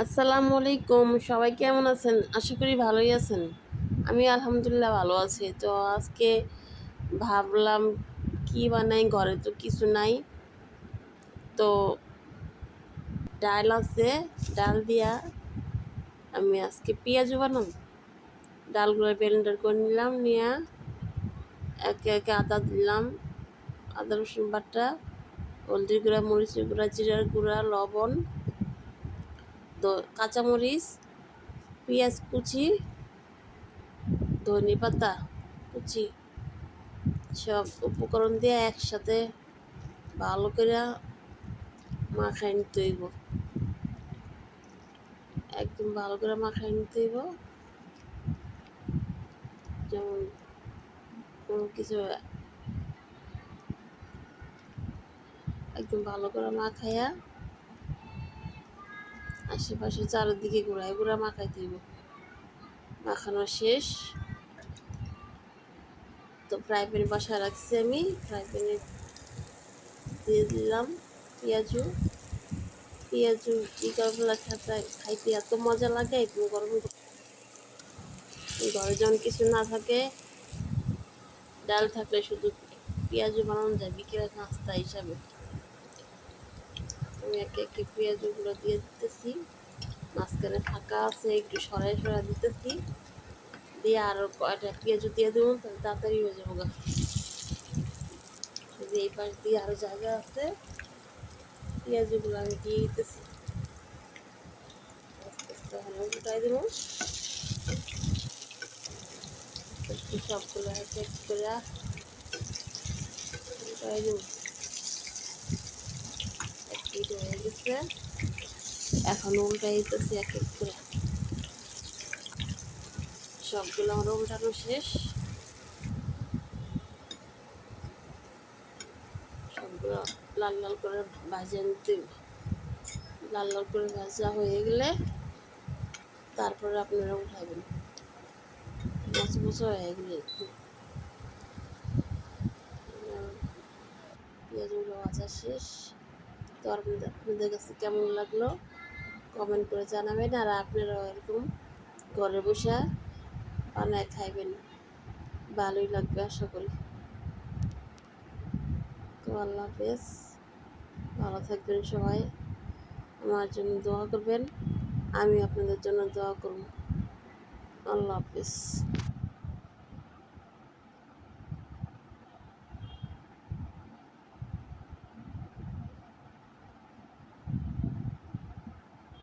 আসসালামু আলাইকুম, সবাই কেমন আছেন? আশা করি ভালোই আছেন। আমি আলহামদুলিল্লাহ ভালো আছি। তো আজকে ভাবলাম কি বানাই, ঘরে তো কিছু নাই। তো ডাল আছে, ডাল দিয়া আমি আজকে পেঁয়াজু বানাবো। ডালগুলো ব্লেন্ডার করে নিলাম, নিয়ে একে একে আদা দিলাম, আদা রসুন বাটা, হলদির গুঁড়া, মরিচের গুঁড়া, জিরার গুঁড়া, লবণ, কাঁচামরিচ, পেঁয়াজ কুচি, ধনে পাতা কুচি, সব উপকরণ দিয়ে একসাথে ভালো করে মাখাই নিতে হইব। একদম ভালো করে মাখাই নিতে হইব, যেমন কোনো কিছু একদম ভালো করে মাখাইয়া আশেপাশে চারিদিকে ঘুরায় ঘুরা মাখাইতে হইব। মাখানো শেষ। তো ফ্রাই প্যান বসায় রাখছি, আমি ফ্রাই প্যানে দিয়ে দিলাম পেঁয়াজু। চিকাগুলা খাইতে এত মজা লাগে। একটু গরম ঘরে যখন কিছু না থাকে, ডাল থাকলে শুধু পেঁয়াজু বানানো যায় বিকেলের নাস্তা হিসাবে। আমি একে একে পেঁয়াজগুলো দিয়ে দিতেছি, মাঝখানে ফাঁকা আছে একটু সরাই সরাই দিতেছি, দিয়ে আরও কয়টা পেঁয়াজু দিয়ে দেবো, তাহলে তাড়াতাড়ি হয়ে যাবো গা। এই পাশ দিয়ে আরও জায়গা আছে, পেঁয়াজগুলো আমি দিয়ে দিতেছি, আস্তে আস্তে উল্টাই দেবো। সবগুলো এক এক করে উল্টাই দেবো। এক পিঠ হয়ে গেছে, এখন উল্টাই দিতেছি এক এক করে। সবগুলো আমার উল্টানো শেষ, সবগুলো লাল লাল করে ভাজা নিতে। লাল লাল করে ভাজা হয়ে গেলে তারপরে আপনারা উঠাবেন, মচমচে হয়ে গেলে। পেঁয়াজগুলো ভাজা শেষ। তো আপনাদের কাছে কেমন লাগলো কমেন্ট করে জানাবেন, আর আপনারাও এরকম ঘরে বসে বানায় খাইবেন, ভালোই লাগবে আশা করি। তো আল্লাহ হাফেজ, ভালো থাকবেন সবাই, আমার জন্য দোয়া করবেন, আমি আপনাদের জন্য দোয়া করব। আল্লাহ হাফেজ।